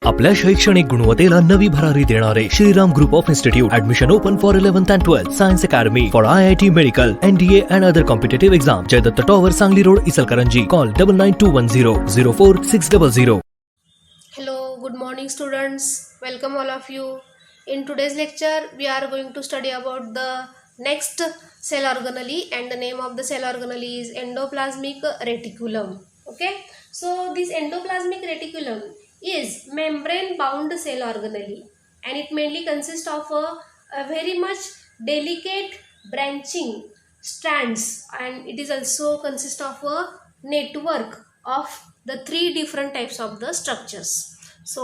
आपल्या शैक्षणिक गुणवत्तेला नवी भरारी देणारे Shriram group of institute admission open for 11th and 12th science academy for IIT medical NDA and other competitive exam. Jaydatt tower Sangli road Ichalkaranji. Call 9921004600. Hello, good morning students. Welcome all of you. In today's lecture, we are going to study about the next cell organelle, and the name of the cell organelle is endoplasmic reticulum. Okay, so this endoplasmic reticulum is membrane bound cell organelle, and it mainly consists of a very much delicate branching strands, and it is also consist of a network of the three different types of the structures. So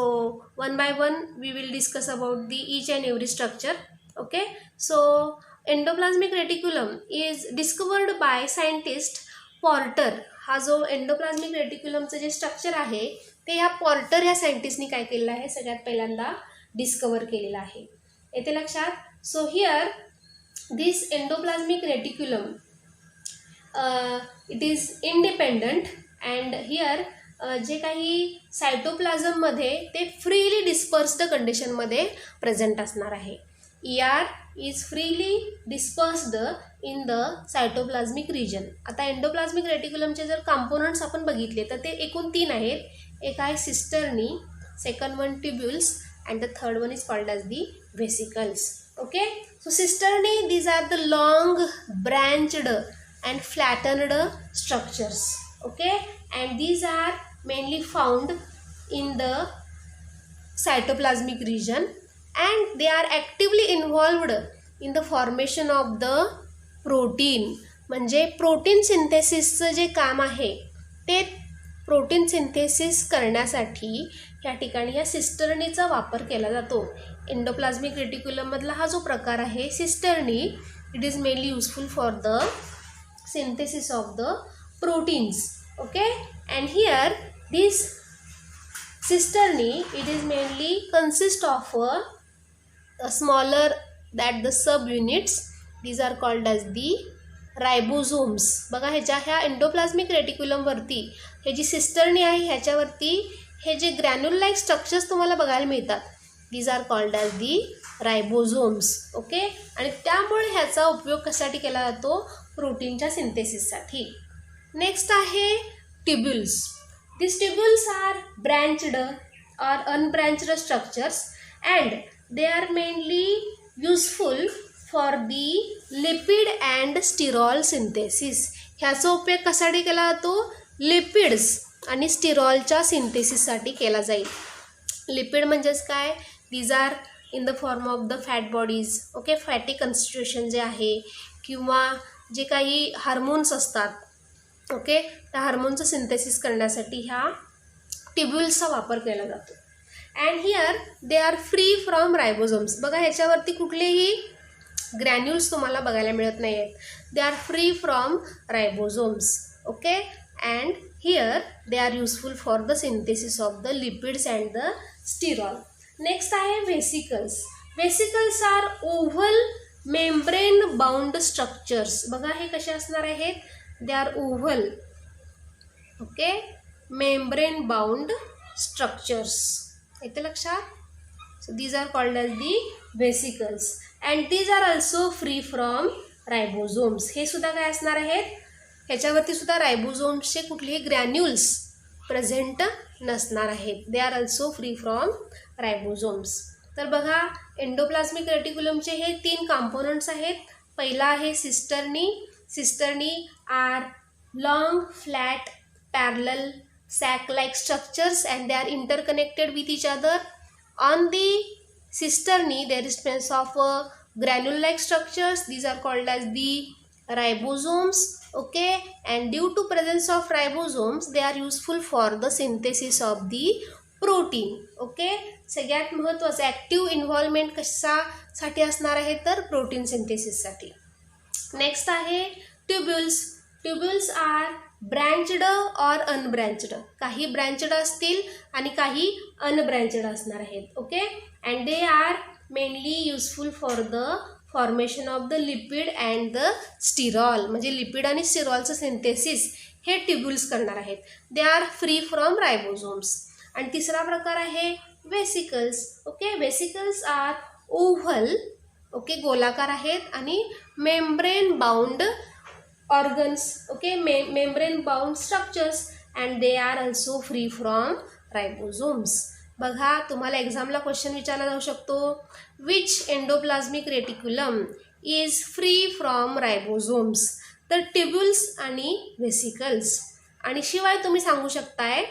one by one we will discuss about the each and every structure. Okay, so endoplasmic reticulum is discovered by scientist Porter. हा जो endoplasmic रेटिक्युलमचं जे structure आहे ते या Porter या सायंटिस्टनी काय केलेलं आहे, सगळ्यात पहिल्यांदा डिस्कवर केलेलं आहे. येते लक्षात. So here this endoplasmic reticulum it is independent, and here जे काही सायटोप्लाझममध्ये ते फ्रीली डिस्पर्स्ड कंडिशनमध्ये प्रेझेंट असणार आहे. ER is freely dispersed in the cytoplasmic region. आता एंडोप्लाझ्मिक रेटिक्युलमचे जर कंपोनंट्स आपण बघितले तर ते एकूण 3 आहेत. एक आहे cisternae, second one tubules, and the third one is called as the vesicles. Okay, so cisternae these are the long branched and flattened structures. Okay, and these are mainly found in the cytoplasmic region, and they are actively involved in the formation of the protein. म्हणजे protein सिंथेसिसचं जे काम आहे ते protein synthesis करण्यासाठी या ठिकाणी या सिस्टर्नीचा वापर केला जातो. एंडोप्लाझ्मिक रेटिक्युलममधला हा जो प्रकार आहे cisternae, it is mainly useful for the synthesis of the proteins. Okay, and here this cisternae, it is mainly consist of a smaller that the subunits, these are called as the ribosomes. बघा ह्या endoplasmic reticulum वरती हे जी cisternae आहे ह्याच्यावरती हे जे granule like structures तुम्हाला बघायला मिळतात, these are called as the ribosomes. Okay, आणि त्यामुळे ह्याचा उपयोग कशासाठी केला जातो, प्रोटीनच्या सिंथेसिससाठी. नेक्स्ट आहे tubules. These tubules are branched or unbranched structures, and they are mainly useful for the lipid and sterol synthesis. ह्याचा उपयोग कशासाठी केला जातो, लिपिड्स आणि स्टिरॉलच्या सिंथेसिससाठी केला जाईल. लिपिड म्हणजेच काय, these R in the form of the fat bodies. Okay, fatty constitution जे आहे किंवा जे काही हार्मोन्स असतात, ओके, त्या हार्मोनचं सिंथेसिस करण्यासाठी ह्या ट्युब्युल्सचा वापर केला जातो. And here they are free from ribosomes. बघा ह्याच्यावरती कुठलेही ग्रॅन्युल्स तुम्हाला बघायला मिळत नाही आहेत. They are free from ribosomes. Okay, and here they are useful for the synthesis of the lipids and the sterol. Next आहे vesicles. Vesicles are oval membrane bound structures. बघा हे कसे असणार आहेत, they are oval, okay, membrane bound structures. येते लक्षात. So these are called as the vesicles, and these are also free from ribosomes. हे सुद्धा काय असणार आहेत, ह्याच्यावरती सुद्धा रायबोझोम्सचे कुठलेही ग्रॅन्युल्स प्रेझेंट नसणार आहेत. They are also free from ribosomes. तर बघा एंडोप्लाझ्मिक रेटिक्युलमचे हे 3 कॉम्पोनंट्स आहेत. पहिला आहे cisternae. Cisternae are long, flat, parallel sac-like structures, and they are interconnected with each other. On the cisternae, there is presence of granule-like structures. These are called as the ribosomes. Okay, and due to presence of ribosomes, they are useful for the synthesis of the protein. Okay, सगळ्यात महत्त्वाचं active involvement कशासाठी असणार आहे, तर protein सिंथेसिससाठी. Next आहे tubules. Tubules are branched or unbranched. काही branched असतील आणि काही अनब्रँच्ड असणार आहेत. Okay, and they are mainly useful for the formation of the lipid and the sterol. म्हणजे लिपिड आणि स्टिरॉलचं सिंथेसिस हे ट्युब्युल्स करणार आहेत. They are free from ribosomes. आणि तिसरा प्रकार आहे vesicles. Okay, vesicles are oval, okay, गोलाकार आहेत आणि membrane bound organs, okay, membrane bound structures and they are also free from ribosomes. बघा, तुम्हाला एक्झामला क्वेश्चन विचारला जाऊ शकतो, which endoplasmic reticulum is free from ribosomes. तर ट्युब्युल्स आणि वेसिकल्स. आणि शिवाय तुम्ही सांगू शकताय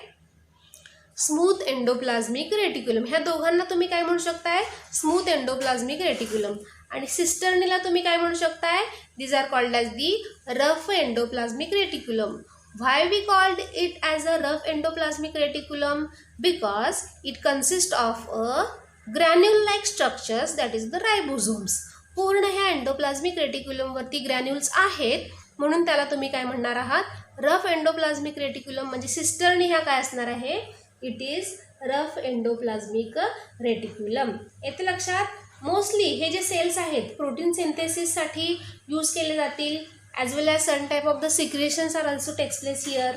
स्मूथ एंडोप्लाझ्मिक रेटिक्युलम. ह्या दोघांना तुम्ही काय म्हणू शकताय, स्मूथ एंडोप्लाझ्मिक रेटिक्युलम. आणि सिस्टर्नीला तुम्ही काय म्हणू शकताय, these are called as the rough endoplasmic reticulum. Why we called it as a rough endoplasmic reticulum? Because it consist of a granule like structures that is the ribosomes. पूर्ण ह्या endoplasmic रेटिक्युलमवरती granules आहेत, म्हणून त्याला तुम्ही काय म्हणणार आहात, rough endoplasmic reticulum. म्हणजे सिस्टर्नी ह्या काय असणार आहे, it is rough endoplasmic reticulum. येथे लक्षात, मोस्टली हे जे सेल्स आहेत प्रोटीन सिंथेसिससाठी यूज केले जातील, as well as some type of the secretions are also takes place here.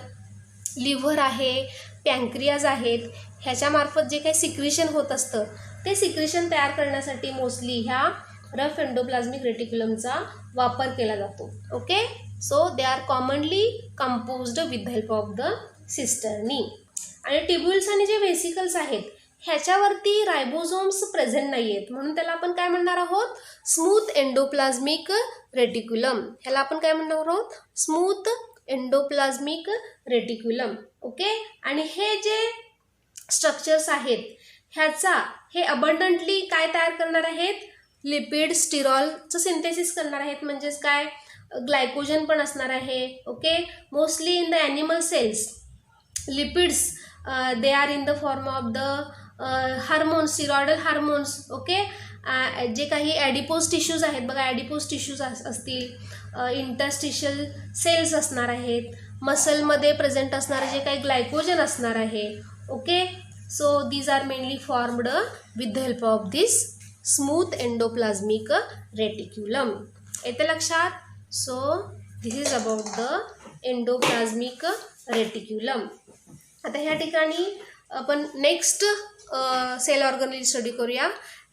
Liver आहे, पँक्रियाज आहेत, ह्याच्यामार्फत जे काही सिक्रेशन होत असतं ते सिक्रेशन तयार करण्यासाठी मोस्टली ह्या रफ एंडोप्लाझ्मिक रेटिक्युलमचा वापर केला जातो. Okay, so they are commonly composed with the help of the cisternae. आणि ट्युब्युल्स आणि जे वेसिकल्स आहेत ह्याच्यावरती रायबोझोम्स प्रेझेंट नाही आहेत, म्हणून त्याला आपण काय म्हणणार आहोत, स्मूथ एंडोप्लाझ्मिक रेटिक्युलम. ह्याला आपण काय म्हणणार आहोत, स्मूथ एंडोप्लाझ्मिक रेटिक्युलम. ओके, आणि हे जे स्ट्रक्चर्स आहेत हे अबंडंटली काय तयार करणार आहेत, लिपिड स्टिरॉलचं सिंथेसिस करणार आहेत. म्हणजेच काय, ग्लायकोजन पण असणार आहे. Okay, mostly in the animal cells lipids they are in the form of the hormones, steroidal hormones. Okay, जे काही ॲडिपोज टिश्यूज आहेत बघा, ॲडिपोज टिश्यूज असतील, इंटरस्टिशियल सेल्स असणार आहेत, मसलमध्ये प्रेझेंट असणारे जे काही ग्लायकोजन असणार आहे. Okay, so these are mainly formed with the help of this smooth endoplasmic reticulum. येते लक्षात. So this is about the endoplasmic reticulum. आता ह्या ठिकाणी आपण नेक्स्ट सेल ऑर्गनली स्टडी करूया.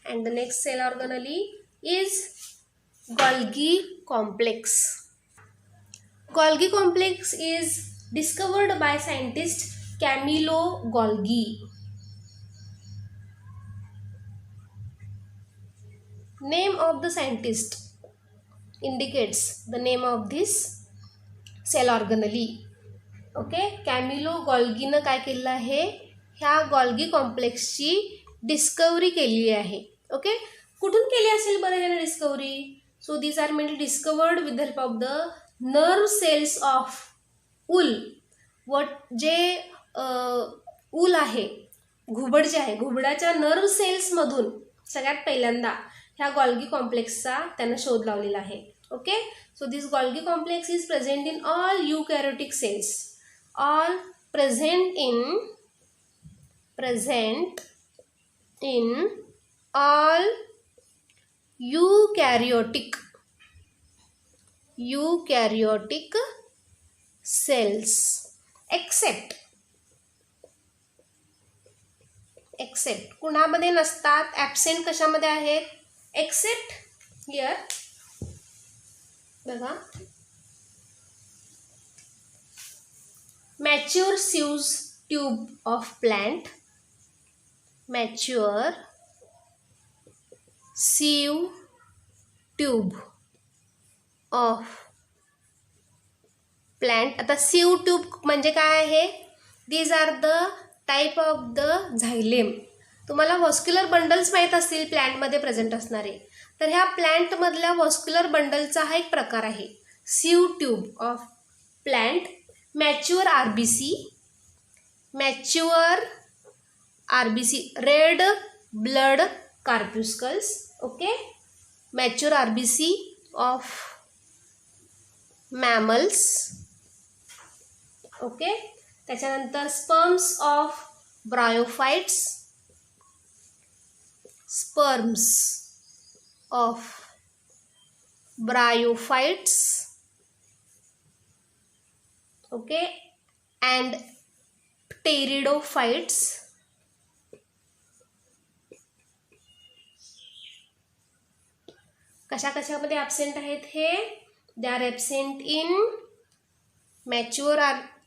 And the next cell organelle is Golgi complex. Golgi complex is discovered by scientist Camillo Golgi. Name of the scientist indicates the name of this cell organelle. Okay, Camillo गॉल्गीनं काय केलेलं आहे, ह्या Golgi कॉम्प्लेक्सची discovery केली आहे. Okay, कुठून केली असेल बरं ह्याने discovery? So these are mainly discovered with the help of the nerve cells of owl. जे ऊल आहे, घुबड जे आहे, घुबडाच्या नर्व सेल्समधून सगळ्यात पहिल्यांदा ह्या गॉल्गी कॉम्प्लेक्सचा त्यानं शोध लावलेला आहे. Okay, so this Golgi complex is present in all eukaryotic cells. All present in all eukaryotic cells except कुणामध्ये नसतात, ॲब्सेंट कशामध्ये आहेत, एक्सेप्ट हिअर बघा, mature sieves tube of plant, mature sieve tube of plant. आता sieve tube म्हणजे काय आहे, these are the type of the xylem. तुम्हाला व्हॉस्क्युलर बंडल्स माहीत असतील प्लॅन्टमध्ये प्रेझेंट असणारे, तर ह्या प्लॅन्टमधल्या व्हॉस्क्युलर बंडलचा हा एक प्रकार आहे, sieve tube of plant. Mature RBC red blood corpuscles. Okay, mature RBC of mammals. Okay, त्याच्यानंतर sperms of bryophytes, sperms of bryophytes. Okay, and pteridophytes. कशामध्ये ॲबसेंट आहेत हे? They are absent in mature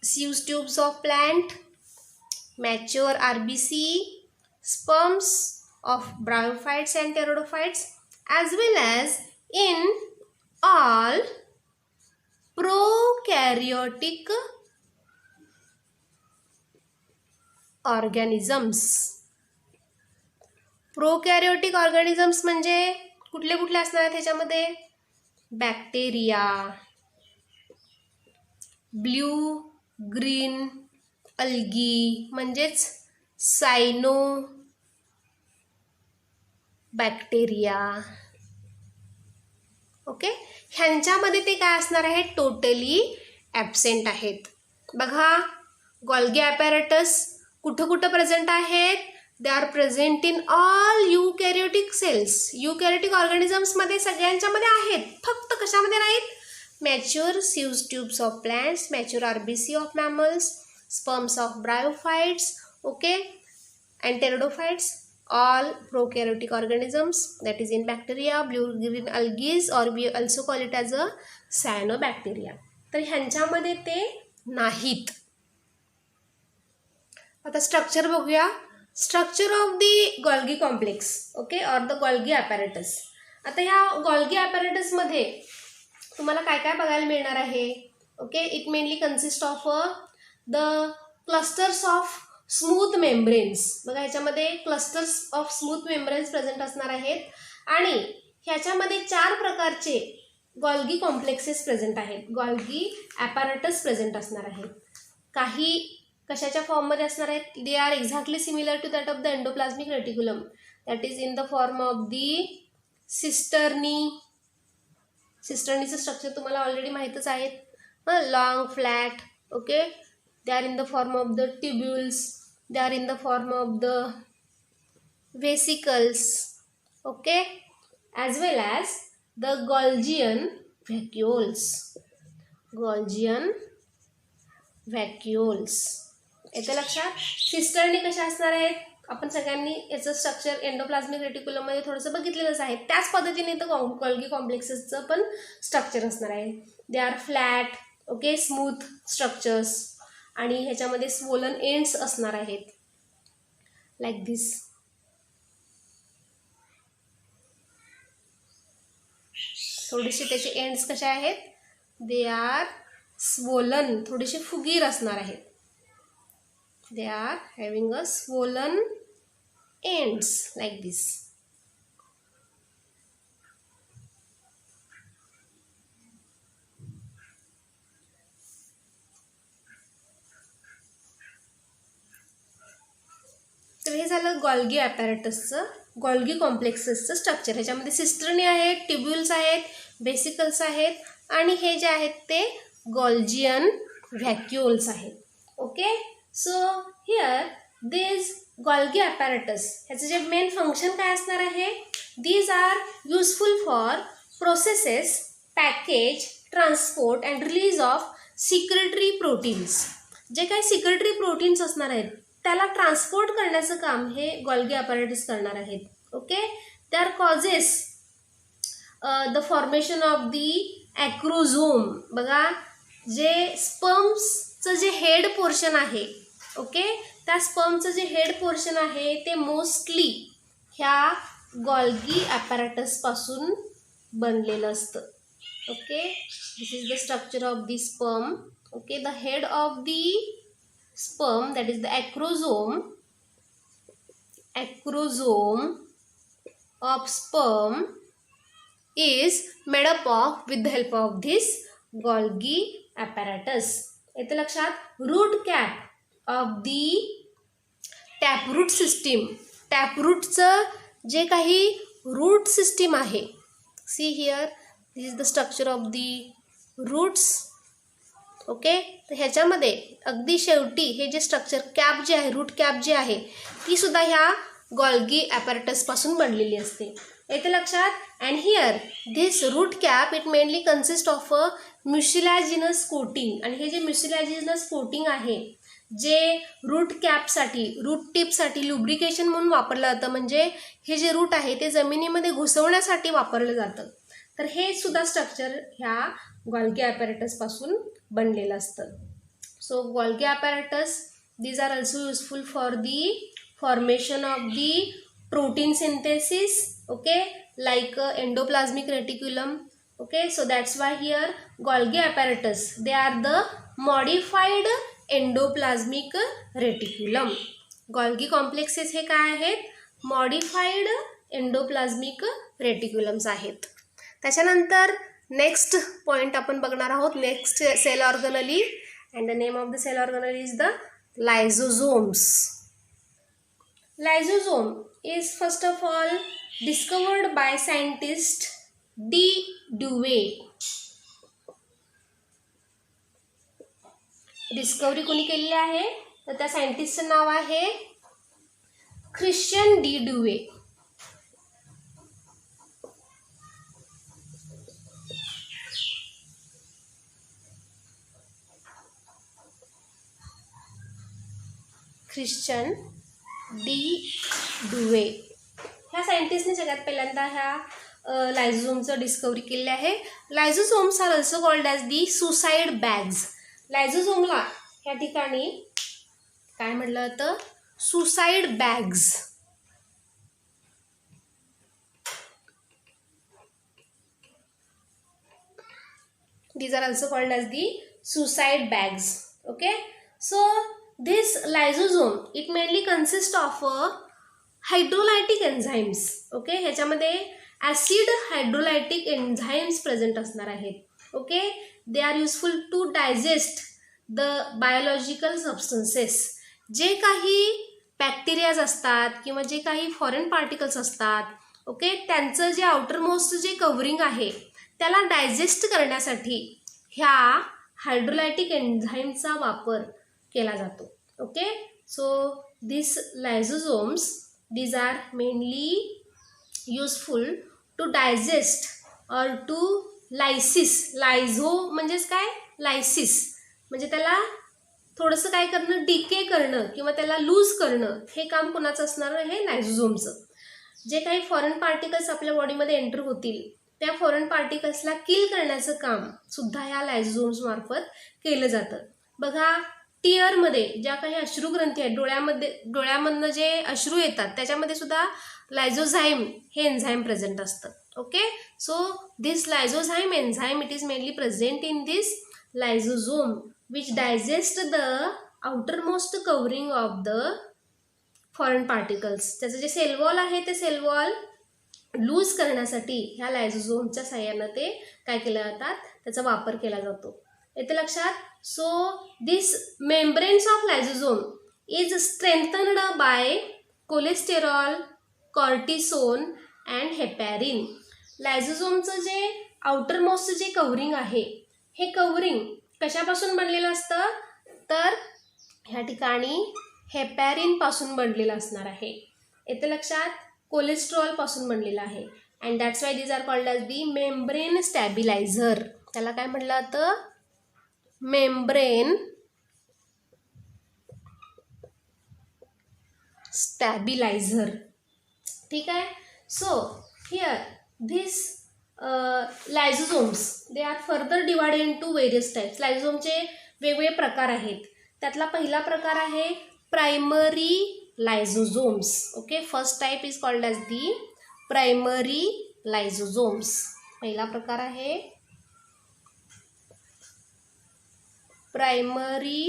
sieve tubes of plant, mature RBC, sperms of bryophytes and pteridophytes, as well as in all prokaryotic organisms. Prokaryotic organisms म्हणजे कुठले कुठले असणार आहेत ह्याच्यामध्ये? Bacteria, blue green algae म्हणजेच सायनो बॅक्टेरिया. ओके, ह्यांच्यामध्ये ते काय असणार आहे? टोटली ॲबसेंट आहेत. बघा, गोल्गी ॲपॅरेटस कुठं कुठं प्रेझेंट आहेत? They are present in all eukaryotic cells. Eukaryotic ऑर्गॅनिझम्समध्ये सगळ्यांच्यामध्ये आहेत, फक्त कशामध्ये नाहीत? Mature sieve tubes of plants, mature RBC of mammals, sperms of bryophytes, okay, and pteridophytes, all prokaryotic organisms, that is in bacteria, blue green algae, or we also call it as a cyanobacteria. तर ह्यांच्यामध्ये ते नाहीत. आता structure बघूया. Structure of the Golgi complex, okay, और the Golgi apparatus. आता ह्या Golgi ॲपॅरेटसमध्ये तुम्हाला काय काय बघायला मिळणार आहे? Okay, it mainly consist of the clusters of smooth membranes. बघा, ह्याच्यामध्ये clusters of smooth membranes present असणार आहेत आणि ह्याच्यामध्ये 4 प्रकारचे गोल्गी कॉम्प्लेक्सेस प्रेझेंट आहेत. गोल्गी ॲपॅरेटस प्रेझेंट असणार आहेत. काही कशाच्या फॉर्ममध्ये असणार आहेत? They are exactly similar to that of the endoplasmic reticulum, that is in the form of the cisternae. सिस्टर्नीचं स्ट्रक्चर तुम्हाला ऑलरेडी माहीतच आहेत. Long flat, okay, they are in the form of the tubules, they are in the form of the vesicles, okay, as well as the Golgian vacuoles. Golgian vacuoles. येतं लक्षात? Cisternae कशा असणार आहेत? आपण सगळ्यांनी याचं स्ट्रक्चर एंडोप्लाझ्मिक रेटिक्युलममध्ये थोडंसं बघितलेलंच आहे. त्याच पद्धतीने इथं गोल्गी कॉम्प्लेक्सेसचं पण स्ट्रक्चर असणार आहे. They are flat, okay, smooth structures आणि ह्याच्यामध्ये स्वोलन एंड्स असणार आहेत, लाईक दिस. थोडीशी त्याचे एंड्स कशा आहेत? दे आर स्वोलन, थोडेसे फुगीर असणार आहेत. They are having a swollen ends like this. तर हे झालं गोल्गी ॲपॅरेटसचं, गोल्गी कॉम्प्लेक्सेसचं स्ट्रक्चर. ह्याच्यामध्ये सिस्टर्नी आहेत, ट्युब्युल्स आहेत, बेसिकल्स आहेत आणि हे जे आहेत ते गोल्जियन व्हॅक्युल्स आहेत. Okay, so here this Golgi apparatus, ह्याचं जे मेन फंक्शन काय असणार आहे? These are useful for processes, package, transport and release of secretory proteins. जे काही सिक्रेटरी प्रोटीन्स असणार आहेत त्याला ट्रान्सपोर्ट करण्याचं काम हे गोल्गी ॲपॅरेटस करणार आहेत. Okay, they are causes the formation of the acrosome. बघा, जे स्पर्म्सचं जे हेड पोर्शन आहे, ओके, त्या स्पर्मचं जे हेड पोर्शन आहे ते मोस्टली ह्या गोल्गी ॲपॅरेटसपासून बनलेलं असतं. Okay, this is the structure of the sperm. Okay, the head of the sperm, that is the acrosome of sperm is made up of with the help of this Golgi apparatus. येते लक्षात? Root cap of the taproot system. टॅपरूटचं जे काही root system आहे, see here, this is the structure of the roots. Okay, तर ह्याच्यामध्ये अगदी शेवटी हे जे स्ट्रक्चर कॅप जे आहे, रूट कॅप जी आहे, ती सुद्धा ह्या गोल्गी ॲपॅरेटसपासून बनलेली असते. येते लक्षात? And here this root cap it mainly consist of a mucilaginous coating. आणि हे जे म्युसिलॅजिनस कोटिंग आहे, जे रूट कॅपसाठी, रूट टिपसाठी लुब्रिकेशन म्हणून वापरलं जातं. म्हणजे हे जे रूट आहे ते जमिनीमध्ये घुसवण्यासाठी वापरलं जातं. तर हे सुद्धा स्ट्रक्चर ह्या गॉल्गी ॲपॅरेटसपासून बनलेलं असतं. So Golgi apparatus these are also useful for the formation of the protein synthesis, okay, like endoplasmic reticulum. Okay, so that's why here Golgi apparatus, they are the modified endoplasmic reticulum. Golgi complexes हे काय आहेत? Modified endoplasmic रेटिक्युलम्स आहेत. त्याच्यानंतर next point आपण बघणार आहोत, next cell organelle, and the name of the cell organelle is the lysosomes. Lysosome is first of all discovered by scientist D. Dewey. Discovery कोणी केलेली आहे तर त्या सायंटिस्टचं नाव आहे Christian de Duve. Christian de Duve ह्या सायंटिस्टने सगळ्यात पहिल्यांदा ह्या लायझोझोमचं डिस्कवरी केलेली आहे. Lysosomes are also called as the suicide bags. लायझोझोमला ह्या ठिकाणी काय म्हटलं जातं? Suicide bags. These are also called as the suicide bags. Okay, so this lysosome, it mainly consists of hydrolytic enzymes. Okay, ह्याच्यामध्ये ॲसिड हायड्रोलायटिक एन्झाईम्स प्रेझेंट असणार आहेत. Okay, they are useful to digest the biological substances. जे काही bacterias असतात किंवा जे काही foreign particles असतात, ओके, त्यांचं जे आउटरमोस्ट जे कव्हरिंग आहे त्याला डायजेस्ट करण्यासाठी ह्या हायड्रोलायटिक एन्झाईमचा वापर केला जातो. Okay, so this lysosomes, these are mainly useful to digest or to lysis. Lyso म्हणजेच काय? लायसिस म्हणजे त्याला थोडंसं काय करणं, डिके करणं किंवा त्याला लूज करणं, हे काम कोणाचं असणार? हे लायझोझोमचं. जे काही फॉरेन पार्टिकल्स आपल्या बॉडीमध्ये एंटर होतील त्या फॉरेन पार्टिकल्सला किल करण्याचं काम सुद्धा ह्या लायझोझोम्स मार्फत केलं जातं. बघा, टीअरमध्ये ज्या काही अश्रुग्रंथी आहेत, डोळ्यामधनं जे अश्रू येतात त्याच्यामध्ये सुद्धा लायझोझाईम हे एन्झाईम प्रेझेंट असतं. Okay, so this lysozyme enzyme it is mainly present in this lysosome which digest the outermost covering of the foreign particles. त्याचं जे सेल वॉल आहे ते सेल वॉल लूज करण्यासाठी ह्या लायझोझोमच्या साह्यानं ते काय केलं जातात? त्याचा वापर केला जातो. येते लक्षात? So this membranes of lysosome is strengthened by cholesterol, cortisone and heparin. लायझोझोमचं जे आउटरमोस्ट जे कव्हरिंग आहे हे कव्हरिंग कशापासून बनलेलं असतं? तर ह्या ठिकाणी हेपॅरिनपासून बनलेलं असणार आहे. येते लक्षात? कोलेस्ट्रॉलपासून बनलेलं आहे. And that's why these are called as the membrane stabiliser. त्याला काय म्हटलं जातं? Membrane stabiliser. ठीक आहे. So here this lysosomes they are further divided into various types. लायझोझोमचे वेगवेगळे प्रकार आहेत. त्यातला पहिला प्रकार आहे primary lysosomes. Okay, first type is called as the primary lysosomes. पहिला प्रकार आहे primary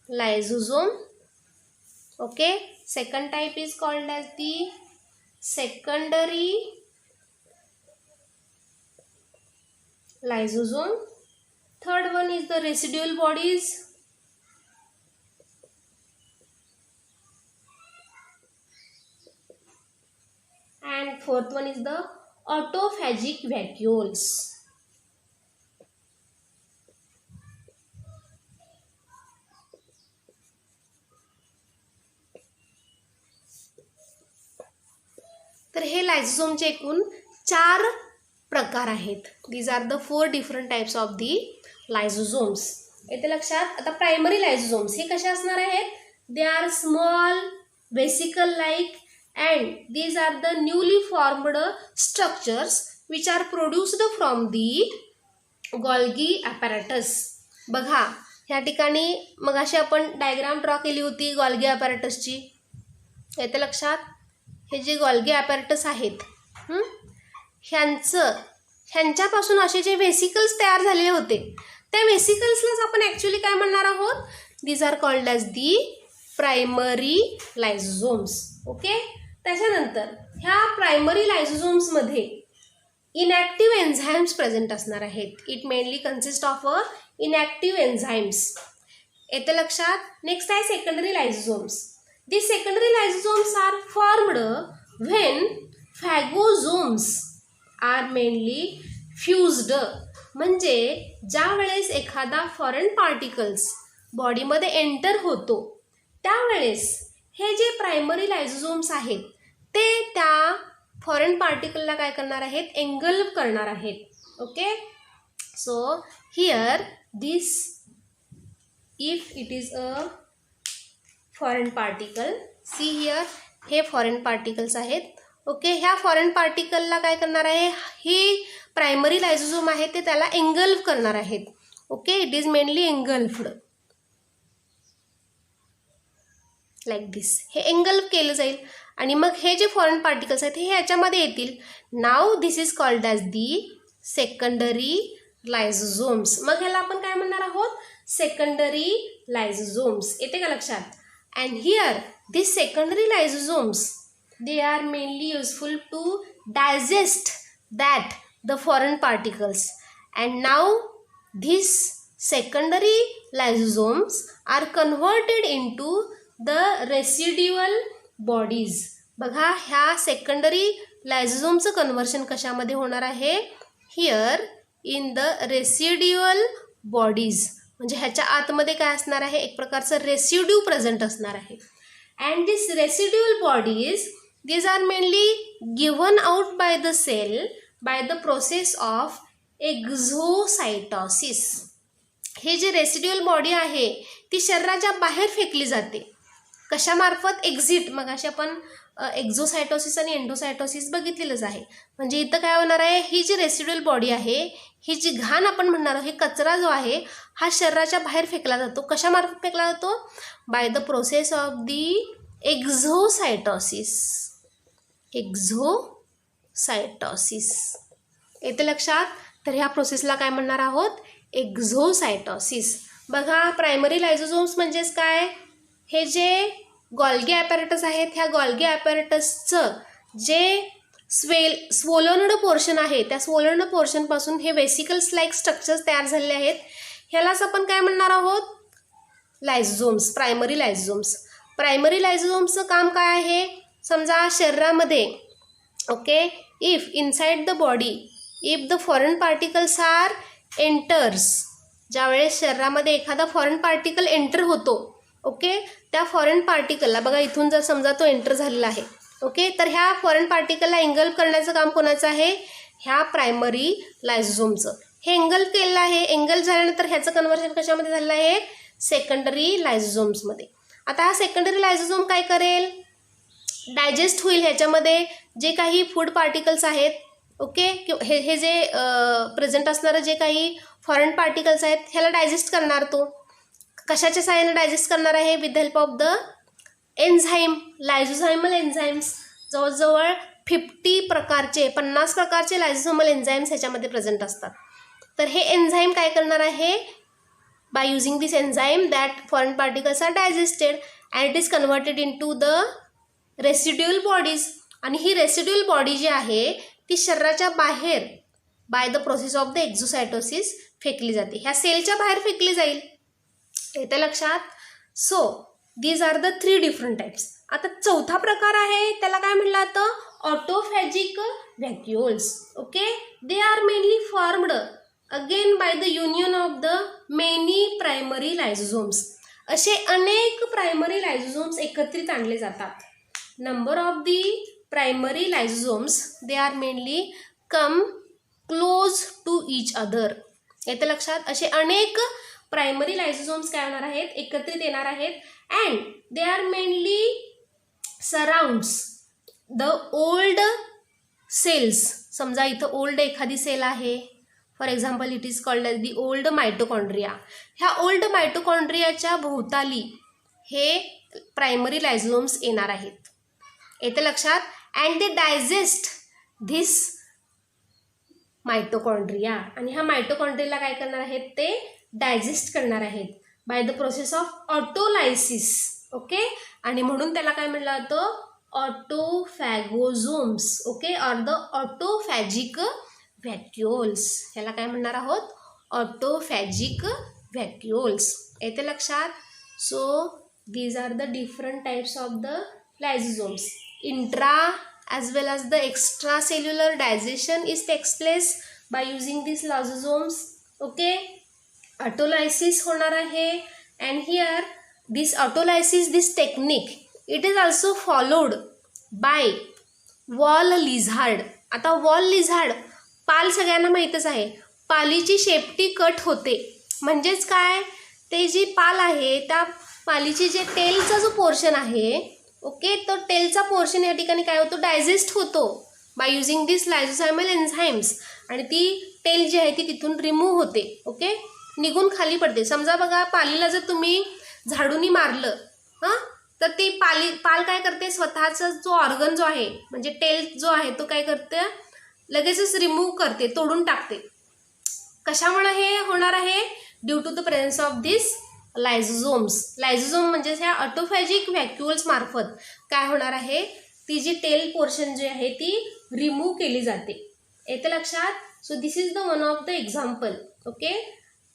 lysosome. Okay, second type is called as the secondary lysosome. Third one is the residual bodies. And fourth one is the autophagic vacuoles. तर हे लायझोझोमचे एकूण 4 प्रकार आहेत. These are the 4 different types of the lysosomes. येते लक्षात? आता primary lysosomes हे कसे असणार आहेत? They are small vesicle like and these are the newly formed structures which are produced from the Golgi apparatus. बघा ह्या ठिकाणी मगाशी आपण डायग्राम ड्रॉ केली होती गॉल्गी ॲपॅरेटसची, येते लक्षात. हे जे गॉल्गी ॲपॅरेटस आहेत ह्यांच्यापासून असे जे व्हेसिकल्स तयार झालेले होते त्या व्हेसिकल्सलाच आपण ॲक्च्युली काय म्हणणार आहोत, these are called as the primary lysosomes. Okay. त्याच्यानंतर ह्या प्रायमरी लायझोझोम्समध्ये इनॅक्टिव्ह एन्झाईम्स प्रेझेंट असणार आहेत. It mainly consist of inactive enzymes. येते लक्षात. नेक्स्ट आहे secondary lysosomes. These secondary lysosomes are formed when phagosomes are mainly fused. म्हणजे ज्या वेळेस एखादा फॉरेन पार्टिकल्स बॉडीमध्ये एंटर होतो त्यावेळेस हे जे प्रायमरी लायझोझोम्स आहेत ते त्या फॉरेन पार्टिकलला काय करणार आहेत, एंगल्फ करणार आहेत. Okay. So here this if it is a foreign particle, see here, हे फॉरेन पार्टिकल्स आहेत. ओके. ह्या फॉरेन पार्टिकलला काय करणार आहे, ही प्रायमरी लायझोझोम आहे ते त्याला एंगल्फ करणार आहेत. Okay. It is mainly engulfed like this. हे एंगल्फ केलं जाईल आणि मग हे जे फॉरेन पार्टिकल्स आहेत हे ह्याच्यामध्ये येतील. नाव this is called as the secondary lysosomes. मग ह्याला आपण काय म्हणणार आहोत, सेकंडरी लायझोझोम्स. येते का लक्षात. And here these secondary lysosomes, they are mainly useful to digest that the foreign particles, and now these secondary lysosomes are converted into the residual bodies. बघा ह्या सेकंडरी लायझोझोमचं कन्व्हर्शन कशामध्ये होणार आहे, here in the residual bodies. म्हणजे ह्याच्या आतमध्ये काय असणार आहे, एक प्रकारचं रेसिड्यू प्रेझेंट असणार आहे. And this residual bodies, these are mainly given out by the cell by the process of exocytosis. हे जे रेसिड्युअल बॉडी आहे ती शरीराच्या बाहेर फेकली जाते. कशामार्फत, एक्झिट. मग अशी आपण एक्झोसायटोसिस आणि एंडोसायटोसिस बघितलेलंच आहे. म्हणजे इथं काय होणार आहे, ही जी रेसिड्युअल बॉडी आहे, ही जी घाण आपण म्हणणार आहोत, हे कचरा जो आहे हा शरीराच्या बाहेर फेकला जातो. कशामार्फत फेकला जातो, by the process of the exocytosis. Exocytosis. येते लक्षात. तर ह्या प्रोसेसला काय म्हणणार आहोत, एक्झोसायटोसिस. बघा प्रायमरी लायझोझोम्स म्हणजेच काय, हे जे गॉल्गी ॲपॅरेटस आहेत ह्या गॉल्गी ॲपॅरेटसचं जे स्वोलन्ड पोर्शन आहे त्या स्वोलन्ड पोर्शनपासून हे वेसिकल्स लाईक स्ट्रक्चर्स तयार झालेले आहेत. ह्यालाच आपण काय म्हणणार आहोत, लायझोझोम्स, प्रायमरी लायझोझोम्स. प्रायमरी लायझोझोम्सचं काम काय आहे, समजा शरीरामध्ये, okay, if inside the body if the foreign particles are enters, ज्यावेळेस शरीरामध्ये एखादा फॉरेन पार्टिकल एंटर होतो, ओके, त्या फॉरेन पार्टिकलला बघा इथून जर समजा तो एंटर झालेला आहे, ओके, तर ह्या फॉरेन पार्टिकलला एंगल्फ करण्याचं काम कोणाचं आहे, ह्या प्रायमरी लायझोझोमचं. हे एंगल्फ केलेलं आहे. एंगल्फ झाल्यानंतर ह्याचं कन्व्हर्शन कशामध्ये झालेलं आहे, सेकंडरी लायझोझोम्समध्ये. आता हा सेकंडरी लायझोझोम काय करेल, डायजेस्ट होईल. ह्याच्यामध्ये जे काही फूड पार्टिकल्स आहेत, ओके, हे जे प्रेझेंट असणारं जे काही फॉरेन पार्टिकल्स आहेत ह्याला डायजेस्ट करणार. तो कशाच्या सहाय्याने डायजेस्ट करणार आहे, with help of the enzyme, lysozymal enzymes. जवळजवळ 50 प्रकारचे लायझोझायमल एन्झाईम्स ह्याच्यामध्ये प्रेझेंट असतात. तर हे एन्झाईम काय करणार आहे, by using this enzyme that foreign particles are digested and it is converted into the residual bodies. आणि ही रेसिड्युअल बॉडी जी आहे ती शरीराच्या बाहेर by the process of the exocytosis फेकली जाते. ह्या सेलच्या बाहेर फेकली जाईल. येते लक्षात. So these are the 3 different types. आता चौथा प्रकार आहे त्याला काय म्हणलं जातं, autophagic vacuoles. Okay, they are mainly formed again by the union of the many primary lysosomes. असे अनेक प्रायमरी लायझोझोम्स एकत्रित आणले जातात. Number of the primary lysosomes they are mainly come close to each other. येते लक्षात. असे अनेक primary लायझोझोम्स काय होणार आहेत, एकत्रित येणार आहेत. And they are mainly surrounds the old cells, समजा इथं ओल्ड एखादी सेल आहे, for example it is called as the old mitochondria. ह्या ओल्ड मायटोकॉन्ड्रियाच्या भोवताली हे प्रायमरी लायझोसोम्स येणार आहेत. येतं लक्षात. And they digest this mitochondria. आणि ह्या मायटोकॉन्ड्रियाला काय करणार आहेत, ते डायजेस्ट करणार आहेत by the process of autolysis. Okay. आणि म्हणून त्याला काय म्हणलं जातं, autophagosomes. Okay. Or the autophagic vacuoles. ह्याला काय म्हणणार आहोत, ऑटोफॅजिक व्हॅक्युल्स. येते लक्षात. So these are the different types of the lysosomes. Intra as well as the extracellular digestion is takes place by using these lysosomes. Okay. Autolysis होणार आहे. And here this autolysis, this technique, it is also followed by wall lizard. आता wall lizard, पाल सगळ्यांना माहीतच आहे. पालीची शेपटी cut होते. म्हणजेच काय, ते जी पाल आहे त्या पालीची जे टेलचा जो पोर्शन आहे, ओके, तो टेलचा पोर्शन या ठिकाणी काय होतो, डायजेस्ट होतो बाय युझिंग दिस लायझोसायमल एन्झाईम्स. आणि ती टेल जी आहे ती तिथून रिमूव्ह होते. ओके. निघून खाली पडते. समजा बघा, पालीला जर तुम्ही झाडूनी मारलं तर ती पाल काय करते, स्वतःचा जो ऑर्गन जो आहे म्हणजे टेल जो आहे तो काय करते, लगेचच रिमूव्ह करते, तोडून टाकते. कशामुळे हे होणार आहे, due to the presence of this lysosomes. Lysosome म्हणजे ह्या ऑटोफॅजिक व्हॅक्युल्स मार्फत काय होणार आहे, ती जी टेल पोर्शन जी आहे ती रिमूव्ह केली जाते. येते लक्षात. So this is the one of the example. Okay.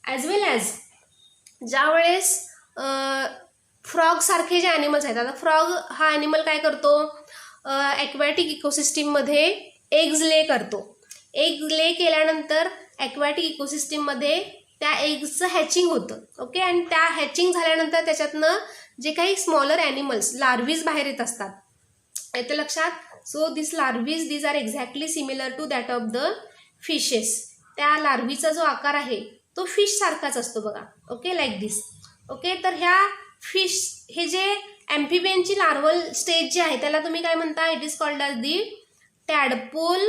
As well as ज्यावेळेस फ्रॉग सारखे जे ॲनिमल्स आहेत, आता फ्रॉग हा ॲनिमल काय करतो, ॲक्वॅटिक इकोसिस्टीममध्ये एग्ज ले करतो. एग ले केल्यानंतर ॲक्वॅटिक इकोसिस्टीममध्ये त्या एग्सचं हॅचिंग होतं. ओके. आणि त्या हॅचिंग झाल्यानंतर त्याच्यातनं जे काही स्मॉलर ॲनिमल्स लार्वीज बाहेर येत असतात. येते लक्षात. So this larvae, these are exactly similar to that of the fishes. त्या लार्वीचा जो आकार आहे तो फिश सारखाच असतो बघा. ओके. लाईक दिस. ओके. तर ह्या फिश, हे जे ॲम्फिबियनची लार्वल स्टेज जी आहे त्याला तुम्ही काय म्हणता, it is called as the tadpole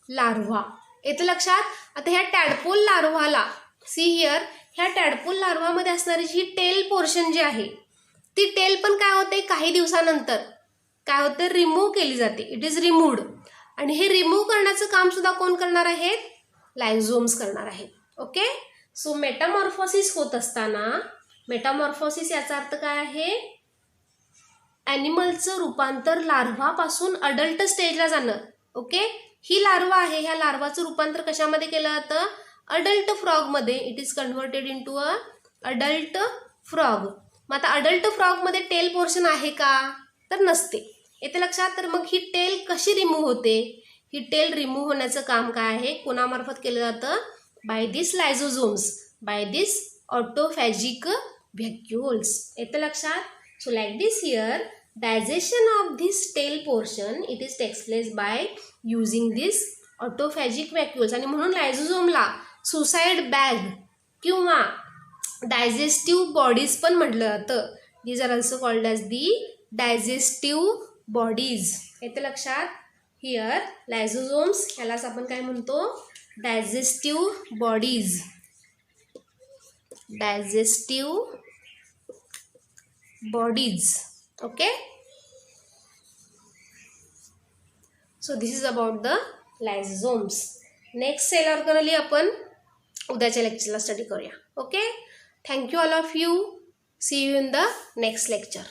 larva. येतं लक्षात. आता ह्या टॅडपोल लार्वाला, सी हिअर, ह्या टॅडपोल लार्वामध्ये असणारी जी टेल पोर्शन जी आहे ती टेल पण काय होते, काही दिवसानंतर काय होते, रिमूव्ह केली जाते. It is removed. आणि हे रिमूव्ह करण्याचं काम सुद्धा कोण करणार आहेत, लायझोम्स करणार आहेत. ओके. सो मेटामॉर्फोसिस होत असताना, मेटामॉर्फोसिस याचा अर्थ काय आहे, ॲनिमलचं रूपांतर लार्वापासून अडल्ट स्टेजला जाणं. ओके. ही लार्वा आहे, ह्या लार्वाचं रूपांतर कशामध्ये केलं जातं, अडल्ट फ्रॉगमध्ये. It is converted into a adult frog. मग आता अडल्ट फ्रॉगमध्ये टेल पोर्शन आहे का, तर नसते. येते लक्षात. तर मग ही टेल कशी रिमूव्ह होते, ही टेल रिमूव्ह होण्याचं काम काय आहे, कोणामार्फत केलं जातं, बाय दिस लायझोसोम्स, बाय दिस ऑटोफॅजिक व्हॅक्युल्स. येतं लक्षात. So like this here, digestion of this tail portion, it is takes place by using this autophagic vacuoles. आणि म्हणून लायझोसोमला सुसाईड बॅग किंवा डायजेस्टिव्ह बॉडीज पण म्हटलं जातं. These are also called as the digestive bodies. येतं लक्षात. हिअर लायझोसोम्स, ह्यालाच आपण काय म्हणतो, digestive bodies. Digestive bodies. Okay. So this is about the lysosomes. Next cell organelle आपण उद्याच्या लेक्चरला स्टडी करूया. Okay. Thank you all of you. See you in the next lecture.